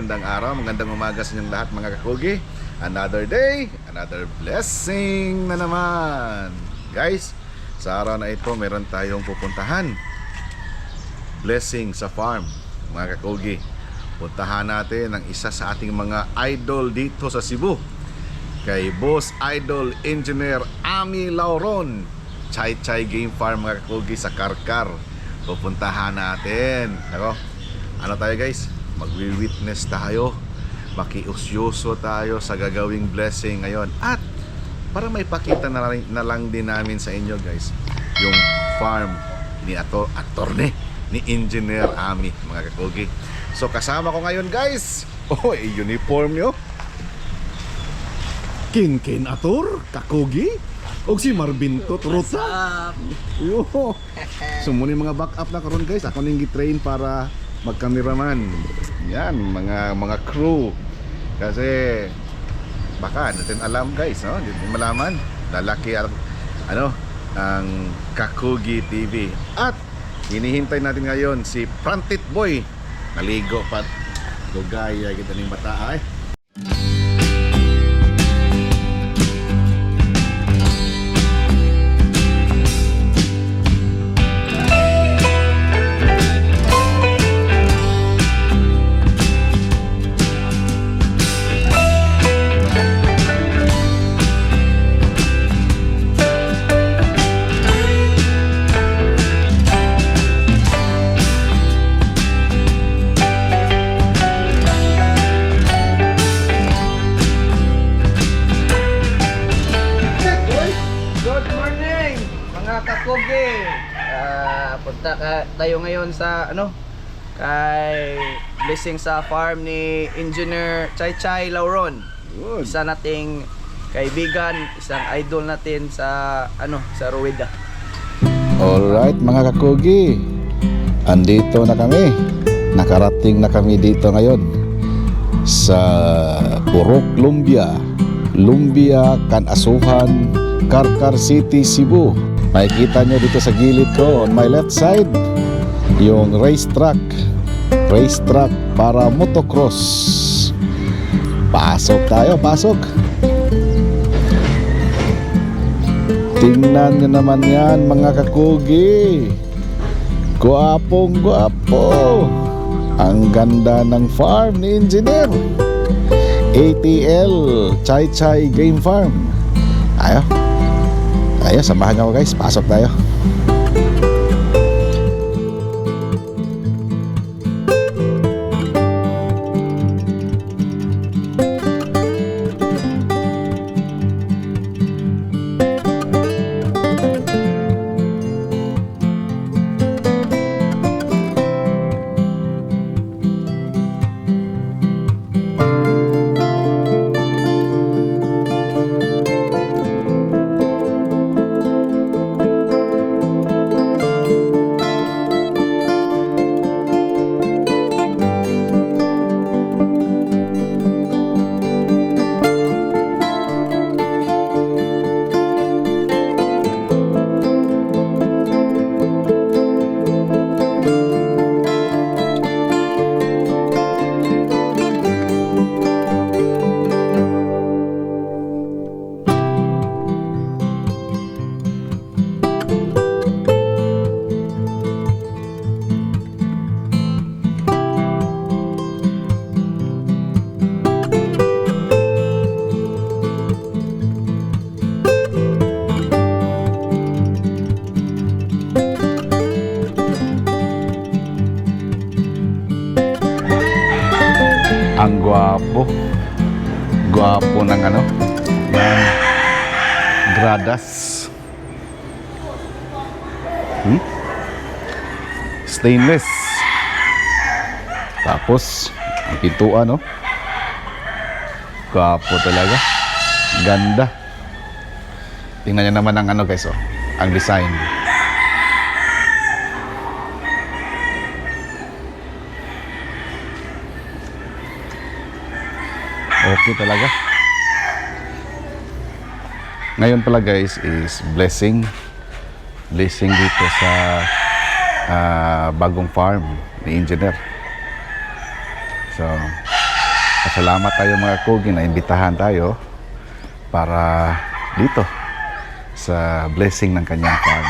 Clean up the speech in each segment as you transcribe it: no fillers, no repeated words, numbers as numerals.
magandang araw, magandang umaga sa inyong lahat mga kakugi. Another day, another blessing na naman. Guys, sa araw na ito meron tayong pupuntahan. Blessing sa farm mga kakugi. Puntahan natin ang isa sa ating mga idol dito sa Cebu, kay Boss Idol Engineer Ami Lauron, Chay Chay Game Farm mga kakugi sa Karkar. Pupuntahan natin. Ako, ano tayo guys? Magwi-witness tayo, makiusyoso tayo sa gagawing blessing ngayon. At para may pakita na lang din namin sa inyo guys, yung farm ni attorney ni Engineer Ami mga kakugi. So kasama ko ngayon guys, uniform nyo, Kin Ator, kakugi, o si Marvin Totrota. Yo, sumuni mga backup na karon guys. Ako ning gitrain para mag-cameraman. Yan, mga crew. Kasi baka natin alam guys, no? Hindi malaman. Lalaki ang Kakugi TV. At hinihintay natin ngayon si Frontit Boy. Naligo pa. Gugaya kita ning bata ay. Punta tayo ngayon sa kay blessing sa farm ni Engineer Chay Chay Lauron. Good. Isa nating kaibigan, isang idol natin sa sa Rueda. Alright mga kakugi, andito na kami. Nakarating na kami dito ngayon sa Purok Lumbia, Kanasuhan, Karkar City, Cebu. Makikita nyo dito sa gilid ko on my left side yung racetrack para motocross. Pasok tayo, pasok. Tingnan nyo naman yan mga kakugi. Guwapong guwapo. Ang ganda ng farm ni Engineer ATL Chay Chay Game Farm. Ayo, samahan nyo guys, pasok tayo. Ang gwapo ng ng gradas. Stainless. Tapos ang pintuan, gwapo talaga, ganda. Tingnan nyo naman ang guys, ang design. Okay talaga. Ngayon pala guys is blessing dito sa bagong farm ni Engineer. So Salamat tayo mga Kogi na imbitahan tayo para dito sa blessing ng kanyang farm.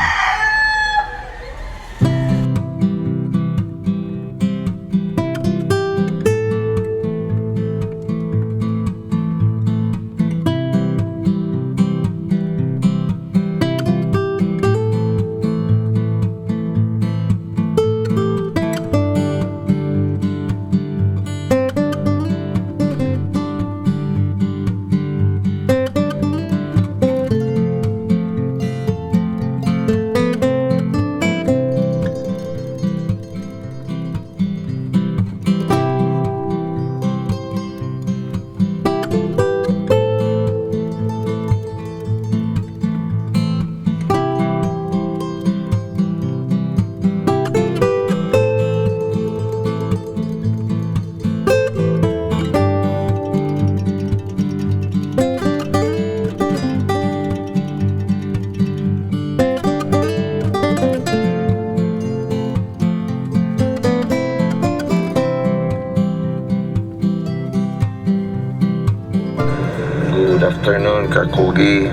Good afternoon, Kakugi.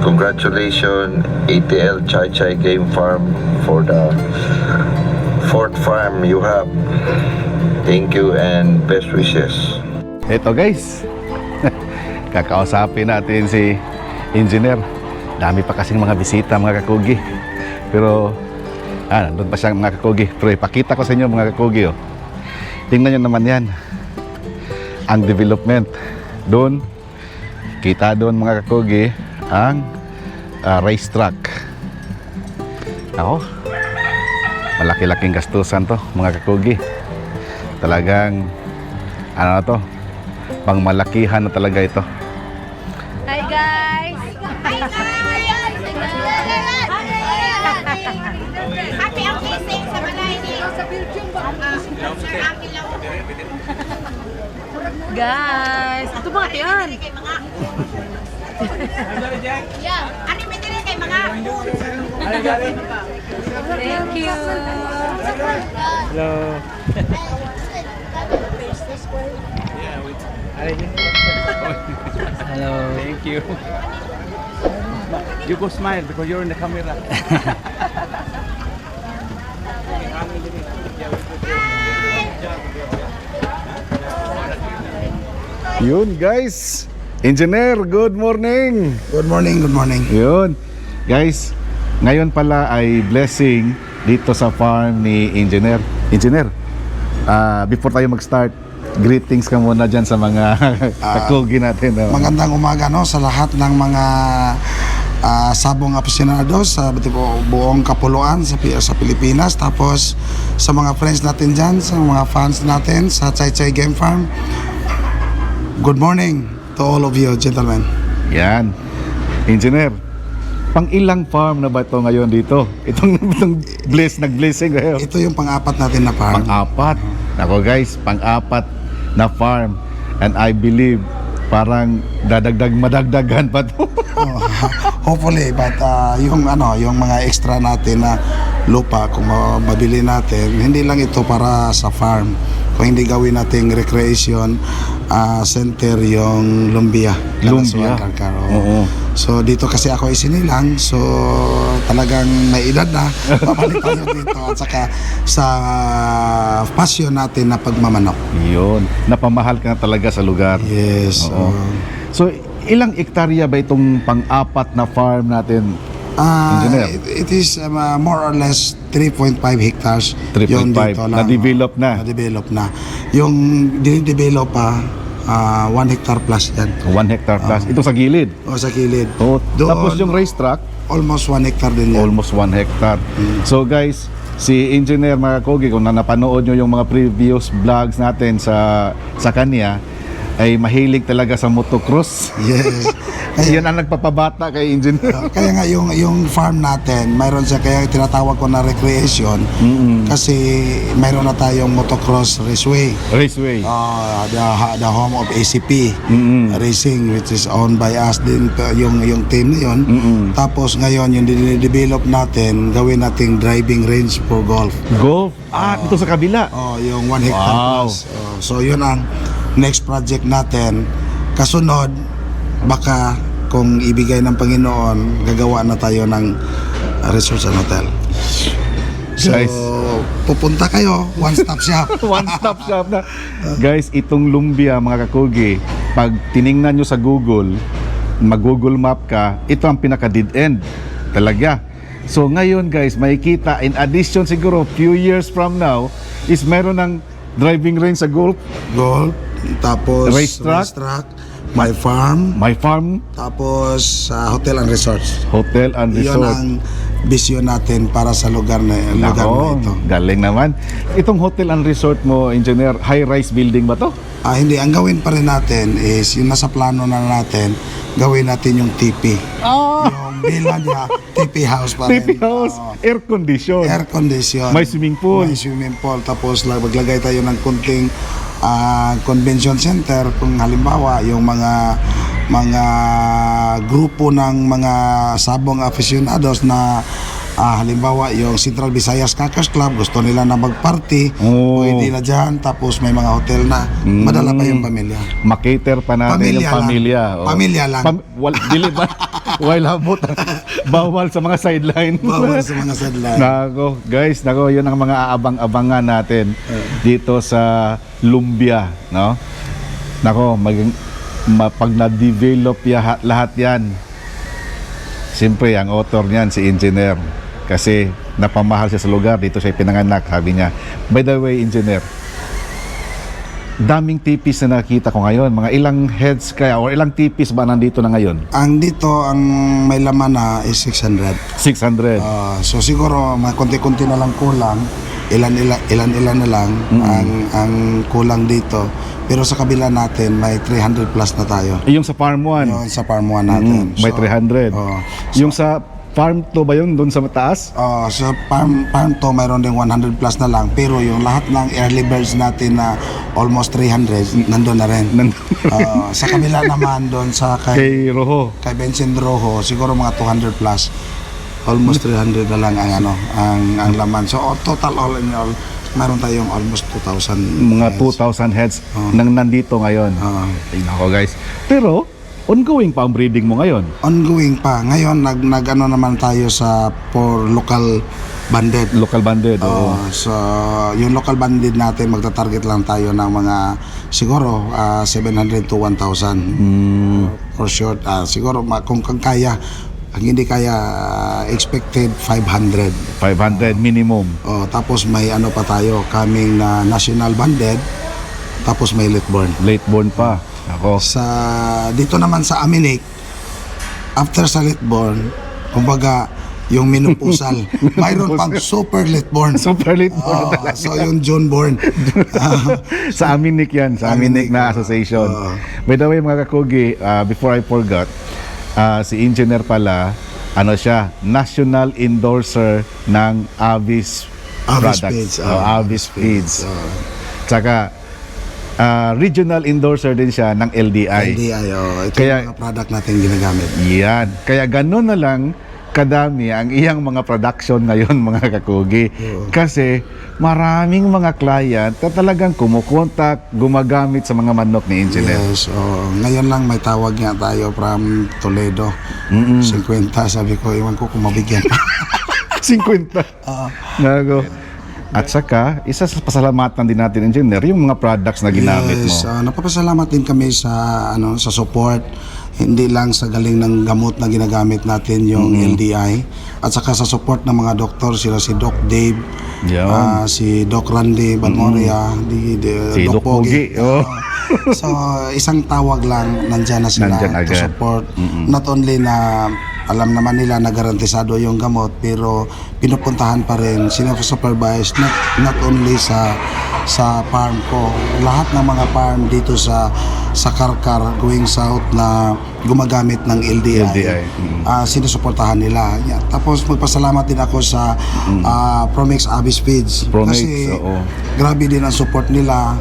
Congratulations, ATL Chai Chai Game Farm, for the fourth farm you have. Thank you and best wishes. Ito guys, kakausapin natin si engineer. Dami pa kasing mga bisita mga Kakugi. Pero, nandun pa siya mga Kakugi. Pero ipakita ko sa inyo mga Kakugi. Oh. Tingnan nyo naman yan. Ang development. Doon, kita doon mga Kakugi, ang racetrack. Ako, malaki-laking gastusan to mga Kakugi. Talagang, ano na to, pangmalakihan na talaga ito. Hi guys! Happy ang kising sa Malaysi. Sa Belgium ba? Sir Aki Law. Guys! Ito mga yan! Kay mga. Yeah. Ano may dili kay mga? Thank you! Hello. Thank you. You go smile because you're in the camera. Yun guys, engineer, good morning. Good morning, good morning. Yun, guys, ngayon pala ay blessing dito sa farm ni engineer. Engineer, before tayo mag-start, greetings ka muna dyan sa mga Kakugi natin. Oh. Magandang umaga no sa lahat ng mga sabong aficionados sa buong kapuluan sa Pilipinas. Tapos sa mga friends natin dyan, sa mga fans natin sa Chai Chai Game Farm. Good morning to all of you, gentlemen. Yan, engineer, pang ilang farm na ba ito ngayon dito? Itong nag-blessing kayo. Ito yung pang-apat natin na farm. Pang-apat. Nako guys, pang-apat na farm. And I believe parang madagdagan pa to. Oh, hopefully, but yung mga extra natin na lupa kung mabili natin, hindi lang ito para sa farm. Kung hindi gawin nating recreation center yung Lumbia. Lumbia. Oo. So dito kasi ako isinilang, so talagang may edad na, babalik tayo dito at saka sa passion natin na pagmamanok. Yun, napamahal ka na talaga sa lugar. Yes. Oo. So, ilang ektarya ba itong pang-apat na farm natin? Engineer? It is more or less 3.5 hectares. 3.5, Yung dito lang, na-develop na. Na-develop na. Yung dinidevelop pa, 1 hectare plus yan. 1 hectare plus. Ito sa gilid. O sa kilid. Oh, Doon, tapos yung racetrack, almost 1 hectare din yan. almost 1 hectare. So guys, si Engineer mga Kogi, kung napanood nyo yung mga previous vlogs natin sa kanya, ay mahilig talaga sa motocross. Yes. Yan ang nagpapabata kay engineer. Kaya nga yung farm natin, mayroon siya, kaya tinatawag ko na recreation kasi mayroon na tayong motocross raceway. Raceway. The home of ACP Racing, which is owned by us din yung team na yun. Tapos ngayon yung dinedevelop natin, gawin nating driving range for golf. Golf. Ito sa kabila. Yung 1 hectare Wow. plus. So yun ang next project natin. Kasunod, baka kung ibigay ng Panginoon, gagawa na tayo ng resort and hotel. So, Guys. pupunta kayo, one-stop shop. One-stop shop na. Guys, itong lumbia, mga kakugi, pag tiningnan nyo sa Google, mag-Google Map ka, ito ang pinaka-dead end. Talaga. So ngayon guys, makikita, in addition siguro, few years from now, is meron ng driving range sa golf, Golf, tapos Racetrack. my farm, my farm, tapos hotel and resorts. hotel and Yun resort. ang vision natin para sa lugar na Nako, ito. galing naman. Itong hotel and resort mo, engineer, high-rise building ba to? Hindi, ang gawin pa rin natin is yung nasa plano na natin, gawin natin yung TP. Yung villa niya, TP house pa rin. TP house, Oo. air condition. Air condition. May swimming pool. May swimming pool. Tapos maglagay tayo ng kunting convention center kung halimbawa yung mga grupo ng mga sabong aficionados na halimbawa yung Central Visayas Caucus Club gusto nila na mag-party, pwede na dyan, tapos may mga hotel na madala pa yung pamilya. Makater pa natin yung pamilya. Lang. Pamilya lang. Dili ba? While habot. Bawal sa mga sideline. Bawal sa mga sideline. Nako, guys, yun ang mga aabang-abangan natin dito sa Lumbia, no? Nako, pag na-develop lahat yan, siyempre, ang author niyan, si engineer. Kasi napamahal siya sa lugar, dito siya pinanganak, sabi niya. By the way, engineer, daming tipis na nakita ko ngayon. Mga ilang heads kaya or ilang tipis ba nandito na ngayon? Ang dito, ang may laman na is 600. 600. So siguro, konti-konti na lang kulang. Ilan na lang ang kulang dito. Pero sa kabila natin, may 300 plus na tayo. Yung sa farm 1, Yung sa farm 1 natin. may 300. Yung sa farm 2 ba yun, doon sa mataas? Sa farm 2, mayroon din 100 plus na lang. Pero yung lahat ng early birds natin na almost 300, nandun na rin. Sa kabila naman doon sa Kay Rojo. kay Vincent Rojo, siguro mga 200 plus. Almost 300 na lang ang laman. So total all in all, meron tayong almost 2,000 Mga 2,000 heads nang nandito ngayon. Ay, nako guys. Pero, ongoing pa ang breeding mo ngayon. Ongoing pa. Ngayon, nag-ano naman tayo for local banded. Local banded. Oo. So, yung local banded natin, magta-target lang tayo ng mga, siguro, 700 to 1,000. For short. Siguro, kung kaya, ang hindi kaya, expected 500. 500 minimum. Tapos may ano pa tayo, coming na national banded, tapos may late born. Late born pa. Ako. Dito naman sa Aminik, after sa late born, kumbaga, yung minupusal, mayroon pang super late born. Super late born talaga. So yung June born. Sa Aminik yan. Sa Aminik na association. By the way, mga kakugi, before I forgot, si engineer pala, siya, national endorser ng Avis products. Avis Feeds. Tsaka, regional endorser din siya ng LDI. Ito yung mga product natin ginagamit. Yan. Kaya ganun na lang kadami ang iyang mga production ngayon, mga kakugi. Kasi maraming mga client na talagang kumukontak, gumagamit sa mga manok ni engineer. Yes. Ngayon lang may tawag nga tayo from Toledo. 50, sabi ko, iwan ko kung mabigyan. 50. Nago. At saka, isa sa pasalamatan din natin, engineer, yung mga products na ginamit mo. Yes, napapasalamat din kami sa sa support, hindi lang sa galing ng gamot na ginagamit natin yung LDI, at saka sa support ng mga doktor, sila si Doc Dave, si Doc Randy Balmoria, si Doc Pogi. So isang tawag lang, nandyan na sila Nandyan to agad. support, not only na alam naman nila na garantisado yung gamot, pero pinupuntahan pa rin, sino-supervise not only sa farm ko, lahat ng mga farm dito sa Karkar going south na gumagamit ng LDI. Sinusuportahan nila. Yeah. Tapos magpasalamat din ako sa Promix Abyss Feeds. Promix, kasi oo. grabe din ang support nila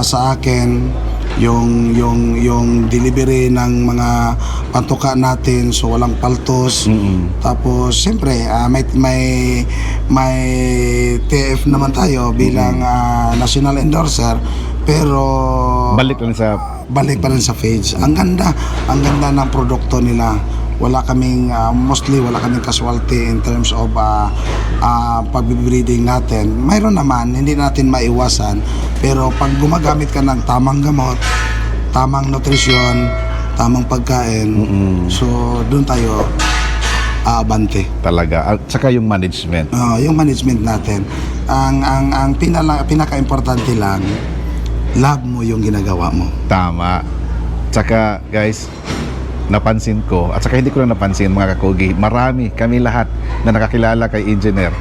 sa akin, yung delivery ng mga pantuka natin, so walang paltos. Tapos siyempre may TF naman tayo bilang national endorser, pero Balik pa rin sa Phage. Ang ganda ng produkto nila. Wala kaming casualty in terms of pag-breeding natin. Mayroon naman, hindi natin maiwasan, pero pag gumagamit ka ng tamang gamot, tamang nutrisyon, tamang pagkain, so doon tayo aabante. talaga. At saka yung management. Yung management natin, ang pinaka-importante lang, love mo yung ginagawa mo. Tama. Tsaka guys, napansin ko, at saka hindi ko lang napansin mga kakugi, marami, kami lahat na nakakilala kay Engineer,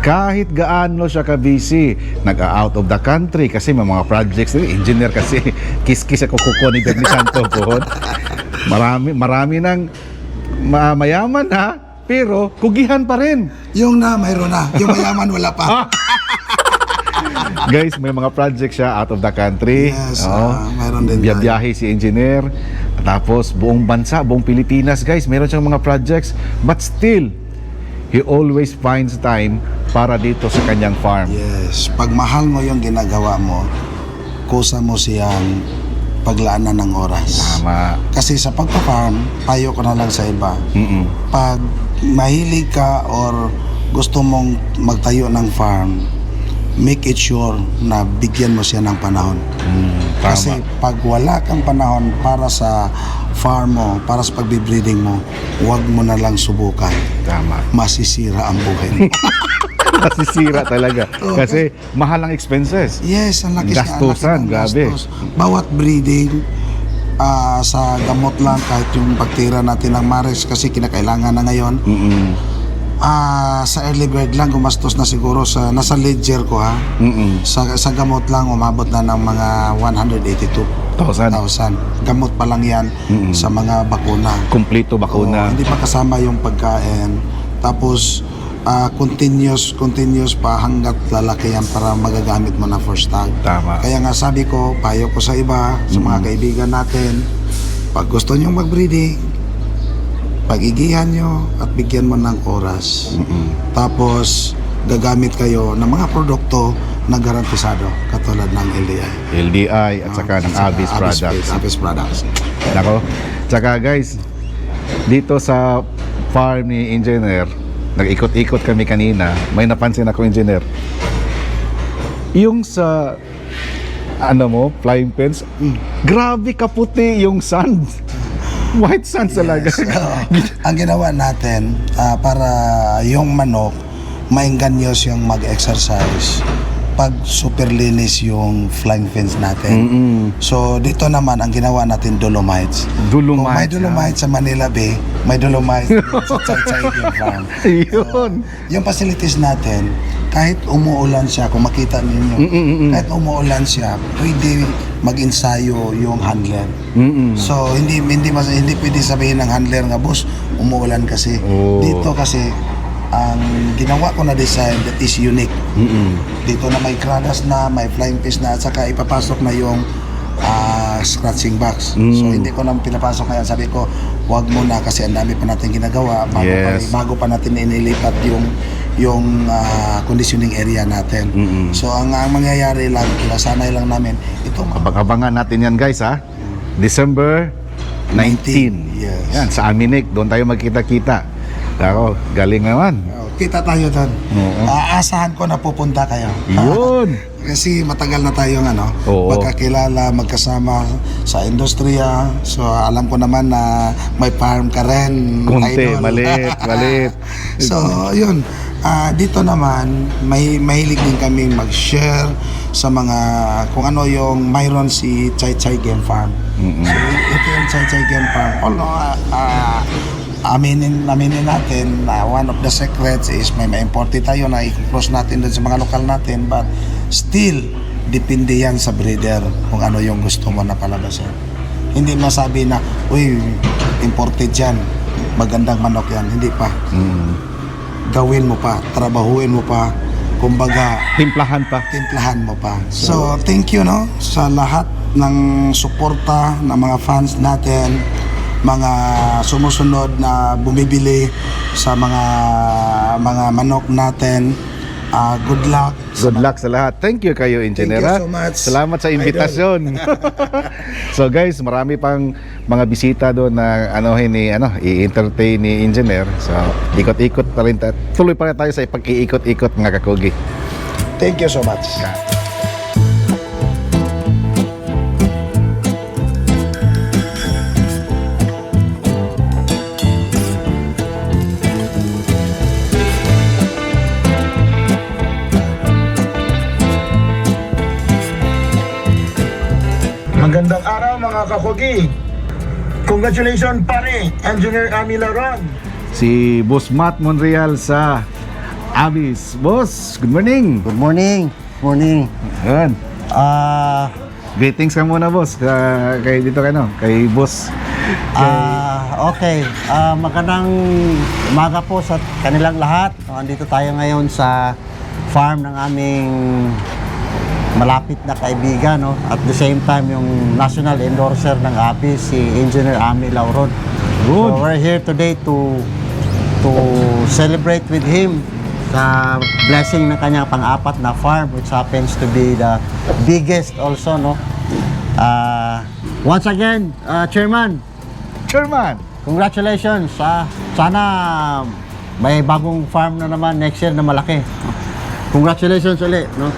kahit gaano siya ka-busy, nag-out of the country kasi may mga projects ni Engineer kasi kiss-kiss ako kuko ni Bernie Santo po. Marami nang mayaman ha, pero kugihan pa rin. Yung mayroon na. Yung mayaman, wala pa. Guys, may mga project siya out of the country. Yes, mayroon din tayo. Biyahe si Engineer. Tapos buong bansa, buong Pilipinas, guys, meron siyang mga projects. But still, he always finds time para dito sa kanyang farm. Yes. Pag mahal mo yung ginagawa mo, kusa mo siyang paglaanan ng oras. Tama. Kasi sa pagpa-farm, payo ko na lang sa iba. Pag mahilig ka or gusto mong magtayo ng farm, make it sure na bigyan mo siya ng panahon. Tama. Kasi pag wala kang panahon para sa farm mo, para sa pagbibreeding mo, huwag mo na lang subukan. Tama. Masisira ang buhay mo. Nasisira talaga. Kasi mahal ang expenses. Yes, ang laki Gastusan, ang laki ng grabe. gastos. Bawat breeding, sa gamot lang, kahit yung pagtira natin ng Marex kasi kinakailangan na ngayon, sa early bird lang gumastos na siguro nasa ledger ko ha. Sa gamot lang umabot na ng mga 182,000. Gamot pa lang yan sa mga bakuna. Kompleto bakuna. Hindi pa kasama yung pagkain. Tapos continuous pa hanggat lalaki yan para magagamit mo na first tag. Tama. Kaya nga sabi ko, payo ko sa iba, sa mga kaibigan natin, pag gusto nyo mag-breeding, pag-igihan nyo at bigyan mo ng oras. Tapos gagamit kayo ng mga produkto na garantisado katulad ng LDI at saka ng Abyss Products. Abyss Products. Nako. Tsaka guys, dito sa farm ni Engineer, nag-ikot-ikot kami kanina, may napansin ako, Engineer. Yung sa flying fence, grabe kaputi yung sand. White sand talaga. Ang ginawa natin para yung manok mainganyos yung mag-exercise pag super linis yung flying fence natin. So dito naman ang ginawa natin dolomites. Kung may dolomites sa Manila Bay, may dolomites sa Chai Game Farm. Yun. Yung facilities natin, kahit umuulan siya, kung makita ninyo, kahit umuulan siya, pwede mag-ensayo yung handler. So hindi pwede sabihin ng handler nga, boss, umuulan kasi. Dito kasi ang ginawa ko na design that is unique. Dito na may gradas na, may flying fish na, at saka ipapasok na yung scratching box. So hindi ko na pinapasok ngayon. Sabi ko, wag muna kasi ang dami pa natin ginagawa bago pa natin inilipat yung conditioning area natin. So ang mangyayari lang, sanay lang namin ito. Abang-abangan natin yan, guys, ha. December 19. Yes. Yan, sa Aminik, doon tayo magkita-kita. Ako, galing naman. Kita tayo doon. Oo. Aasahan ko na pupunta kayo. Yun. Kasi matagal na tayong Oo. magkakilala, magkasama sa industriya. So alam ko naman na may farm ka rin. Kunti, idol. malit. So yun, dito naman mahilig din kami mag-share sa mga kung ano yung mayroon si Chai Chai Game Farm. So ito yung Chai Chai Game Farm. Although aminin natin na one of the secrets is may ma-importe tayo na i-cross natin dun sa mga lokal natin, but still depende yan sa breeder kung ano yung gusto mo na palabasin. Hindi masabi na uy, imported yan, magandang manok yan. Hindi pa. Gawin mo pa, trabahuin mo pa, kumbaga Timplahan pa. timplahan mo pa. So, thank you no sa lahat ng suporta ng mga fans natin, mga sumusunod na bumibili sa mga manok natin. Good luck. Good luck sa lahat. Thank you kayo, Engineer. Thank you so much, Salamat sa imbitasyon. So guys, marami pang mga bisita doon na i-entertain ni Engineer. So, ikot-ikot pa rin tuloy pa rin tayo sa pag-iikot-ikot mga kakugi. Thank you so much. Magandang araw mga kakugi. Congratulations pare, Engineer Ami Laron. Si Boss Matt Monreal sa Abyss. Boss, good morning. Good morning. Morning. Yan. Greetings ka muna, boss. Kay dito kay boss. Okay. Magandang umaga po sa kanilang lahat. Andito tayo ngayon sa farm ng aming malapit na kaibigan, no? At the same time, yung national endorser ng Abyss, si Engineer Ami Lauron. Good. So we're here today to celebrate with him sa blessing ng kanyang pang-apat na farm, which happens to be the biggest also, no? Once again, Chairman, congratulations. Sana may bagong farm na naman next year na malaki. Congratulations ulit, no?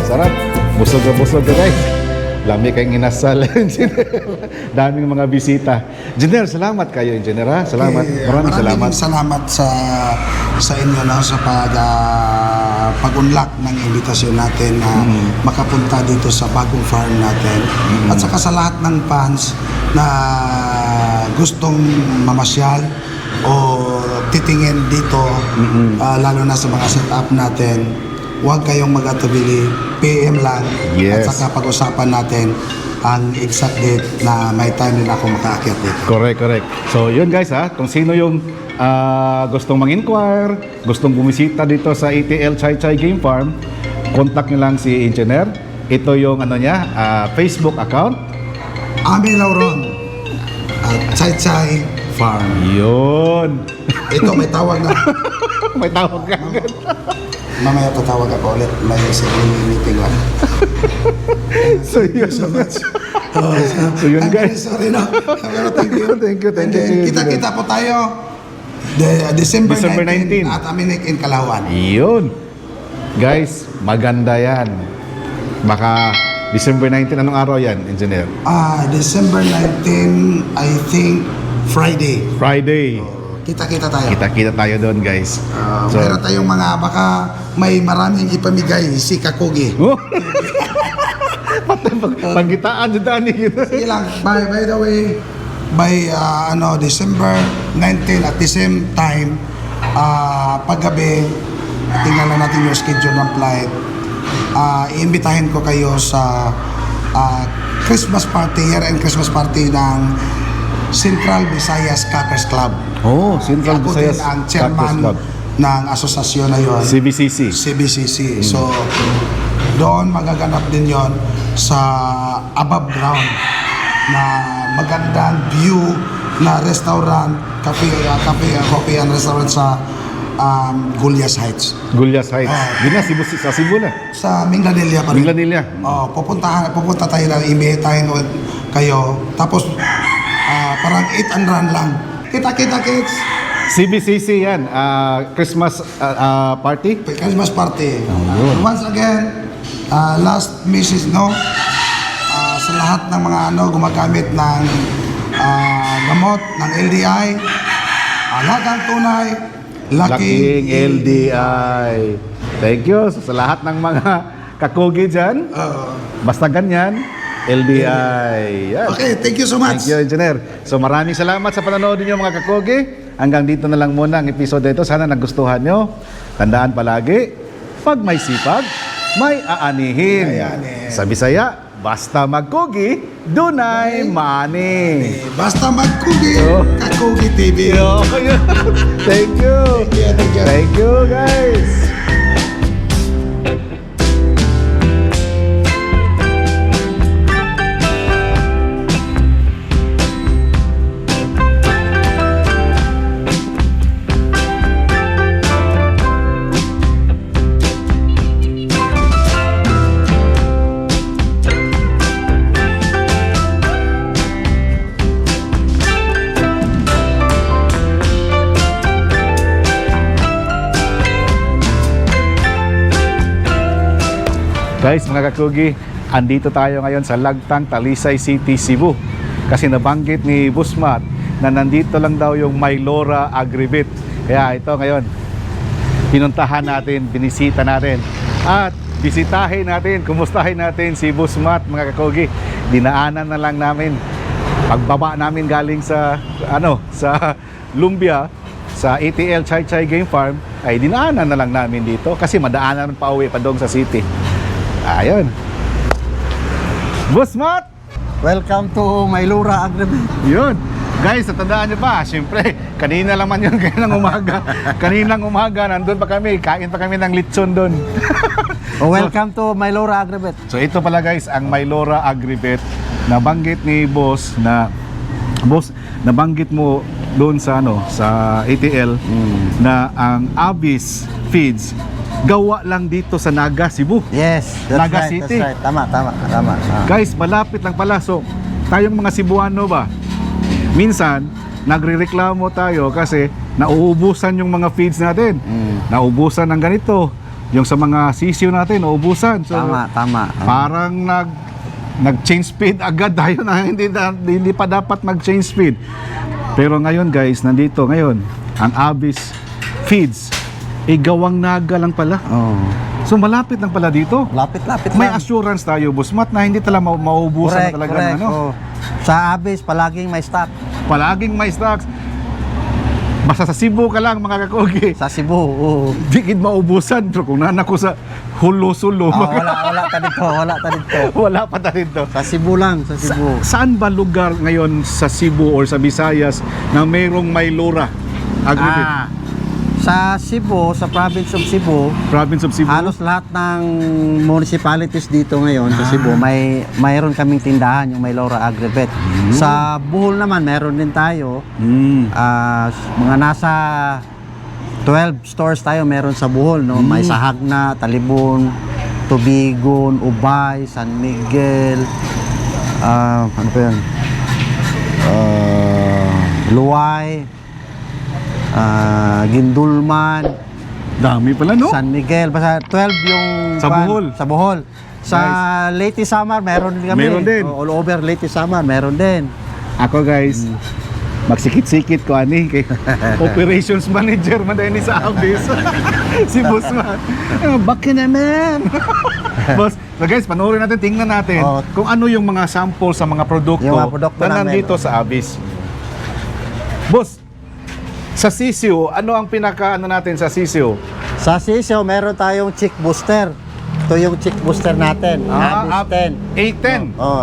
Sarap. Busog ka guys. Lami kayong inasal. Daming mga bisita. Engineer, salamat kayo, Engineer. Ha? Salamat. Maraming salamat. Salamat sa inyo no, sa pag-unlock ng invitasyon natin na makapunta dito sa bagong farm natin. At saka sa lahat ng fans na gustong mamasyal o titingin dito, lalo na sa mga setup natin, huwag kayong mag-atubili, PM lang, Yes. at saka pag-usapan natin ang exact date na may time din ako makaakyat dito. Correct. So yun guys ha, kung sino yung gustong mang-inquire, gustong bumisita dito sa ATL Chai Chai Game Farm, contact nyo lang si Engineer. Ito yung ano niya, Facebook account. Ami Lauron, Chai Chai Farm. Yun. Ito may tawag na. May tawag ka agad. Mamaya tatawag ako ulit. May meeting lang. So yun. So much. So yun I'm guys. very sorry no. Pero thank you. Thank you. And then, kita-kita po tayo December 19 19. at Aminik in Kalawan. Yun. Guys, maganda yan. Baka December 19, anong araw yan, Engineer? December 19, I think Friday. Friday. Kita-kita tayo. Kita-kita tayo doon guys. Meron tayong mga, baka may maraming ipamigay si Kakugi. Oh. Patay panggitaan dyan gitu. Sige lang, by the way, by December 19 at the same time, paggabi, tingnan na natin yung schedule ng flight. Iimbitahin ko kayo sa Christmas party, year-end Christmas party ng Central Visayas Cappers Club. Oh, Central Ako Visayas din ang Cappers chairman Club. ng asosasyon na yon. CBCC. CBCC. So, doon magaganap din yon sa above ground na magandang view na restaurant, coffee and restaurant sa Gulyas Heights. Gulyas Heights. Yun na, sa Cebu na. Sa Minglanilla pa rin. Minglanilla. Pupunta tayo na imitahin kayo. Tapos, parang 8 lang. Kita-kita kids. CBCC yan. Christmas party. Christmas party. yun. Once again, last message, no? Sa lahat ng mga gumagamit ng gamot ng LDI, alagang tunay, Laking LDI. Thank you sa lahat ng mga kakugi dyan. Basta ganyan, LDI. Yan. Okay, thank you so much. Thank you, Engineer. So maraming salamat sa panonood niyo mga kakugi. Hanggang dito na lang muna ang episode ito. Sana nagustuhan nyo. Tandaan palagi, pag may sipag, may aanihin. Sa Bisaya, basta magkugi, dunay mani. Basta magkugi, Kakugi TV. Thank you. Thank you. Thank you, guys. Guys, mga kakugi, andito tayo ngayon sa Lagtang, Talisay City, Cebu. Kasi nabanggit ni Busmat na nandito lang daw yung Maylora Agribit. Kaya ito ngayon, pinuntahan natin, binisita natin. At bisitahin natin, kumustahin natin si Busmat, mga kakugi. Dinaanan na lang namin. Pagbaba namin galing sa, sa Lumbia, sa ATL Chai Chai Game Farm, ay dinaanan na lang namin dito. Kasi madaanan pa uwi pa doon sa city. Ayun. Busmat! Welcome to Maylora Agribit. Yun. Guys, natandaan nyo ba? Siyempre, kanina lang man yun, kaninang umaga. Kaninang umaga, nandun pa kami. Kain pa kami ng lechon doon. Welcome to Maylora Agribit. So ito pala guys, ang Maylora Agribit. Nabanggit ni Boss na, Boss, nabanggit mo doon sa, sa ATL na ang Abyss Feeds gawa lang dito sa Naga, Cebu. Yes, that's Naga right, City. that's right. Tama. Guys, malapit lang pala. So, tayong mga Cebuano ba? Minsan, nagrereklamo tayo kasi nauubusan yung mga feeds natin. Nauubusan ng ganito. Yung sa mga sisiyo natin, nauubusan. So, Tama. parang nag-change speed agad tayo na hindi pa dapat mag-change speed. Pero ngayon guys, nandito ngayon, ang Abyss Feeds, gawang Naga lang pala. So malapit lang pala dito. Lapit May lang. assurance tayo, Busmat, na hindi talaga mauubusan na talaga ng Sa Abyss, palaging may stock. Palaging may stocks. Basta sa Cebu ka lang mga kakugi. Sa Cebu, oo. Di gid maubusan pero kung nana ko sa Hulo-Sulo. Wala ta dito. Wala pa ta dito. Sa Cebu lang, sa Cebu. Saan ba lugar ngayon sa Cebu or sa Visayas na mayroong Maylora Agri-Feed? Sa Cebu, sa province of Cebu, Province of Cebu. halos lahat ng municipalities dito ngayon sa Cebu, mayroon kaming tindahan, yung Maylora Agri-Vet. Sa Bohol naman, meron din tayo. Mga nasa 12 stores tayo meron sa Bohol, no? May Sahagna, Talibon, Tubigon, Ubay, San Miguel, ano pa yun? Luway, Gindulman, Dami pala, no? San Miguel, basta 12 yung Sa Bohol. Sa Bohol. Sa Leyte Samar, meron din kami. Meron din. All over Leyte Samar, meron din. Ako guys, magsikit-sikit ko ani kay operations manager man dahil ni sa Abis. Si Boss man. Bakit naman? Boss, so guys, panoorin natin, tingnan natin kung ano yung mga sample sa mga produkto, Yung mga produkto na namin, nandito sa Abis. Boss, sa Sisio, ano ang pinaka natin sa Sisio? Sa Sisio, meron tayong chick booster. Ito yung chick booster natin. Abis 10. A10.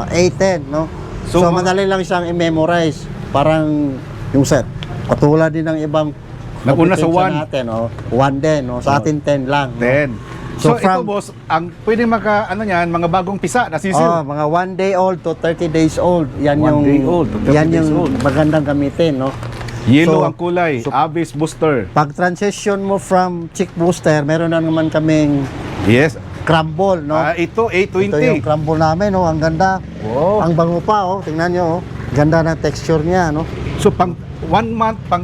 A10, no? So, So, madali lang siyang i-memorize. Parang yung set. Katulad din ng ibang Naguna sa competition 1. natin, 1 din, no? Sa atin 10 lang. No? 10. So, So, ito from- boss, ang pwede niyan, mga bagong pisa na Sisio. Mga 1 day old to 30 days old. Yan 1 yung day old to 30 yan days yung old. magandang gamitin, no? Yellow So, ang kulay, Abis booster. Pag transition mo from chick booster, meron na naman kaming Yes. crumble, no? Ito A20. Ito yung crumble namin, no? Ang ganda. Wow. Ang bango pa, oh. Tingnan nyo, oh. Ganda ng texture niya, no? So pang 1 month, pang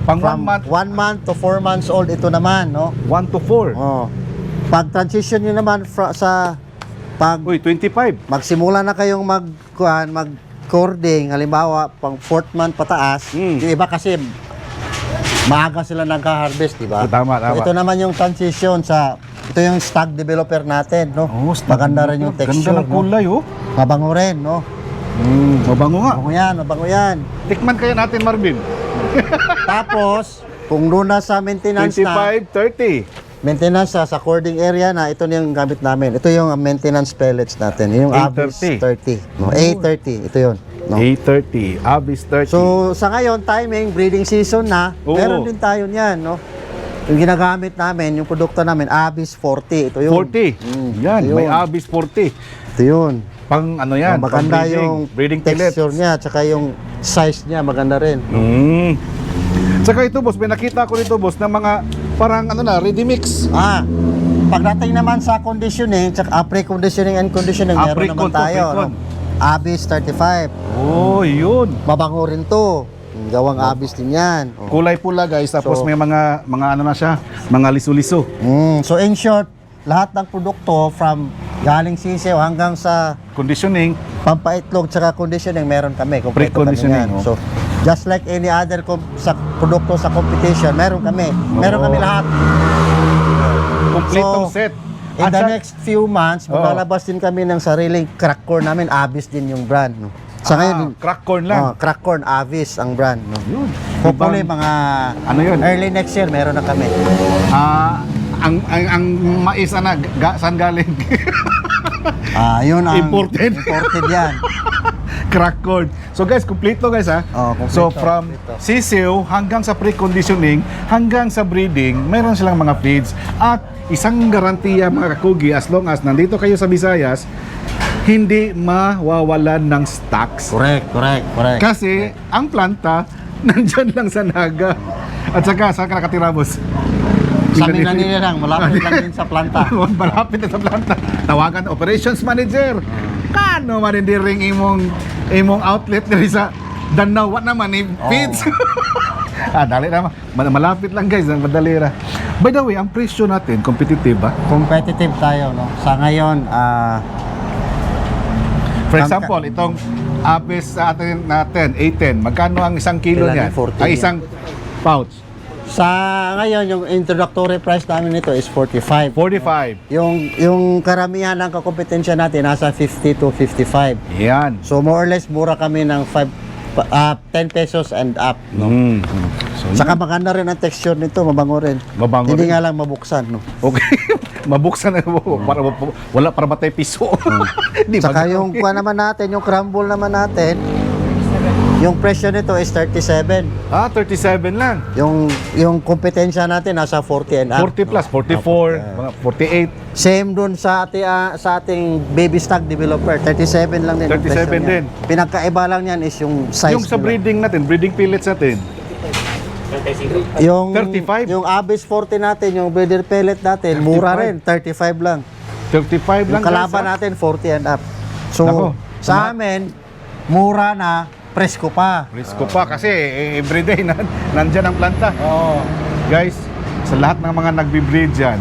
1 From month, 1 month to 4 months old, ito naman, no? 1 to 4. Oh. Pag transition nyo naman pag Uy, 25. magsimula na kayong mag-cording, halimbawa, pang 4th month pataas, yung iba kasi maaga sila nagka-harvest, di ba? Tama. So, ito naman yung transition ito yung stock developer natin, no? Maganda rin yung texture, Ganda ng kulay, oh. Mabango rin, no? Mabango nga. Mabango yan. Tikman kaya natin, Marvin. Tapos, kung doon na sa maintenance 25, 30. Maintenance sa cording area na, ito na yung gamit namin. Ito yung maintenance pellets natin. Yung Avis 30. No, A30, ito yun. No? A30, Abis 30. So, sa ngayon, timing, breeding season na, Oo. meron din tayo niyan, no? Yung ginagamit namin, yung produkto namin, Avis 40. Ito yun. 40. Yan, ito may yun. Abis 40. Ito yun. Pang ano yan, Maganda pang yung breeding pellets. texture niya, tsaka yung size niya, maganda rin. Saka ito, boss, may nakita ko dito, boss, na mga parang ready mix. Pagdating naman sa conditioning, tsaka pre-conditioning and conditioning, meron naman tayo. No? Avis 35. Oh, yun. Mabango rin to. Gawang Avis din yan. Kulay pula, guys, tapos So, may mga ano na siya, mga liso-liso. So in short, lahat ng produkto from galing sisiw hanggang sa Conditioning, pampaitlog tsaka conditioning meron kami. Kompleto Pre-conditioning, kami yan. oh. So just like any other sa produkto sa competition, meron kami. Meron kami lahat. kompletong So, set. In At the sa- next few months, maglalabas din kami ng sariling crack corn namin. Avis din yung brand. No? Sa ngayon, crack corn lang. crack corn, Avis ang brand. No? Yun. Hopefully, Ibang- mga Ano yun? early next year, meron na kami. Ang mais saan galing? Yun ang Imported. imported yan. Crack corn. So guys, kumpleto guys ha. Kompleto, So from sisiw hanggang sa pre-conditioning hanggang sa breeding, meron silang mga feeds at isang garantiya mga kakugi, as long as nandito kayo sa Visayas, hindi mawawalan ng stocks. Correct. Kasi ang planta nandyan lang sa Naga. At saka saan ka nakatira, boss? Sa Minanila lang, malapit lang din sa planta. Malapit na sa planta. Tawagan operations manager. Kano man hindi ring imong outlet diri sa Danau wa naman ni feeds. Dali naman. Malapit lang guys, madali ra. By the way, ang presyo natin competitive ba? Competitive tayo, no? Sa ngayon, For example, itong Apis sa atin natin, A10, magkano ang isang kilo Kailan niyan? yung 40 Ay, niya? isang pouch. sa ngayon, yung introductory price namin nito is 45. 45. Yung karamihan ng kakompetensya natin, nasa 50 to 55. Yan. So more or less, mura kami ng 5 10 pesos and up, no? So, Saka maganda rin ang texture nito, mabango rin. Mabango Hindi rin. nga lang mabuksan, no? okay. Mabuksan na para wala para matay piso. Di ba? Saka yung kuha naman natin, yung crumble naman natin, yung presyo nito is 37. 37 lang. Yung kompetensya natin nasa 40 and up. 40 plus, 44, mga 48. Same dun sa ating baby stock developer, 37 lang din. ang 37 presyo niya. din. Pinagkaiba lang yan is yung size. Yung sa nila. breeding natin, breeding pellets natin. Yung 35? Yung Abyss 40 natin, yung breeder pellet natin, mura rin, 35 lang. 35 lang Yung kalaban guys, natin 40 and up. So Nako, sa amin mura na, presko pa. Risko pa kasi everyday nandyan ang planta. Oo. Guys, sa lahat ng mga nagbi-breed dyan,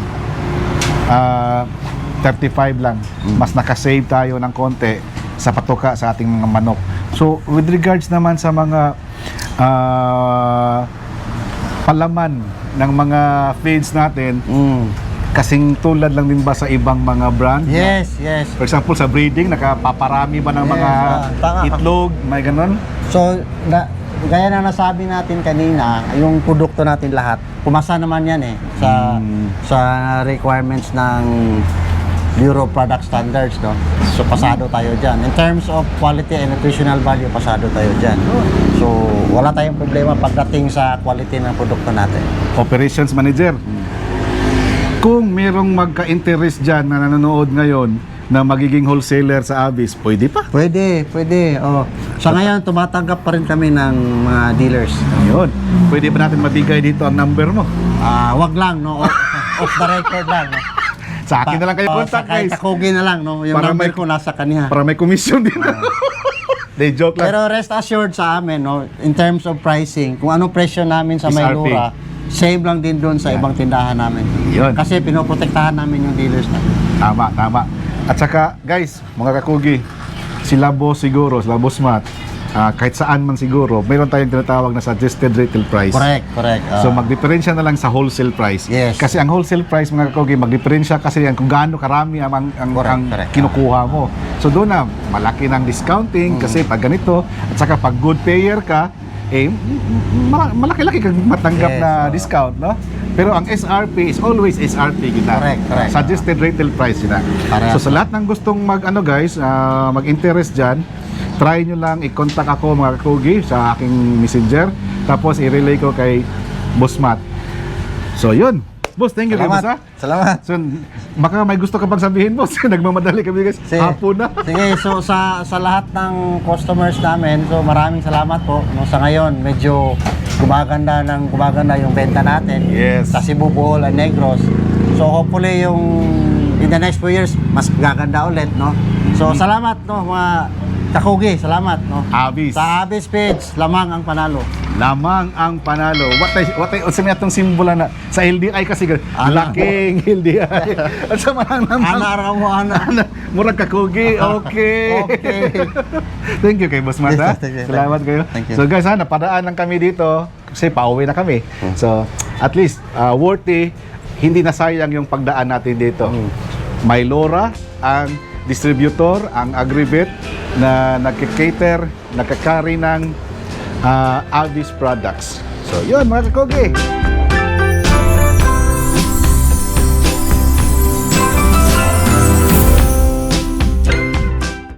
35 lang. Mas nakasave tayo ng konti sa patuka sa ating mga manok. So, with regards naman sa mga palaman ng mga feeds natin, kasing tulad lang din ba sa ibang mga brand? Yes, yes. For example, sa breeding, nakapaparami ba ng Yes, mga tama. itlog, may ganon? So, gaya na nasabi natin kanina, yung produkto natin lahat, pumasa naman yan sa requirements ng Bureau of Product Standards, no? So, pasado tayo dyan. In terms of quality and nutritional value, pasado tayo dyan. So, wala tayong problema pagdating sa quality ng produkto natin. Operations Manager. Kung merong magka-interest dyan na nanonood ngayon na magiging wholesaler sa Abyss, pwede pa? Pwede, pwede. Oh. Sa ngayon, tumatanggap pa rin kami ng mga dealers. Ayun. Pwede ba natin mabigay dito ang number mo? Wag lang, no? Off the record lang, no? Sa akin na lang kayo contact, Kahit guys. kakugi na lang, no? Yung Para number may- ko nasa kanya. Para may commission din. They joke lang. Pero rest assured sa amin, no? In terms of pricing, kung anong presyo namin sa SRP. Maylura, same lang din doon sa ibang tindahan namin. Yun. Kasi pinoprotektahan namin yung dealers natin. Tama, tama. At saka, guys, mga kakugi, sila boss siguro, sila boss Matt, kahit saan man siguro, mayroon tayong tinatawag na suggested retail price. Correct, correct. So magdiferensya na lang sa wholesale price. Yes. Kasi ang wholesale price mga kakugi, magdiferensya kasi yan kung gaano karami ang Correct. kinukuha mo. So doon na malaki ng discounting kasi pag ganito at saka pag good payer ka, malaki-laki kang matanggap Yes, na oo. discount, no? Pero ang SRP is always SRP kita. Correct. Suggested retail price yun. Parehas. So sa lahat ng gustong mag-interest dyan, try nyo lang i-contact ako mga kakugi sa aking messenger. Tapos i-relay ko kay Boss Matt. So yun. Boss, thank you kay Boss, ha? Salamat. So, baka may gusto ka pang sabihin, Boss. Nagmamadali kami guys. Hapon na. Sige, so sa lahat ng customers namin, so maraming salamat po. No, sa ngayon, medyo gumaganda yung benta natin. Yes. Sa Cebu, Bohol, and Negros. So hopefully yung in the next few years, mas gaganda ulit, no? So salamat, no, mga kakugi, salamat, no? Abyss. Sa Abyss page, lamang ang panalo. Lamang ang panalo. What ay sa itong simbolo na sa LDI kasi Ana. laking LDI. At sa mga naman Ana mo, ana. murag kakugi. Okay. Okay. Thank you kay Boss Matt, ha? Thank you. Salamat kayo. Thank you. So guys, ha, napadaan lang kami dito kasi pauwi na kami. So at least worthy, hindi na sayang yung pagdaan natin dito. Maylura ang distributor, ang Agribet na nagka-cater, nagka-carry ng Abyss products. So yun mga kakugi.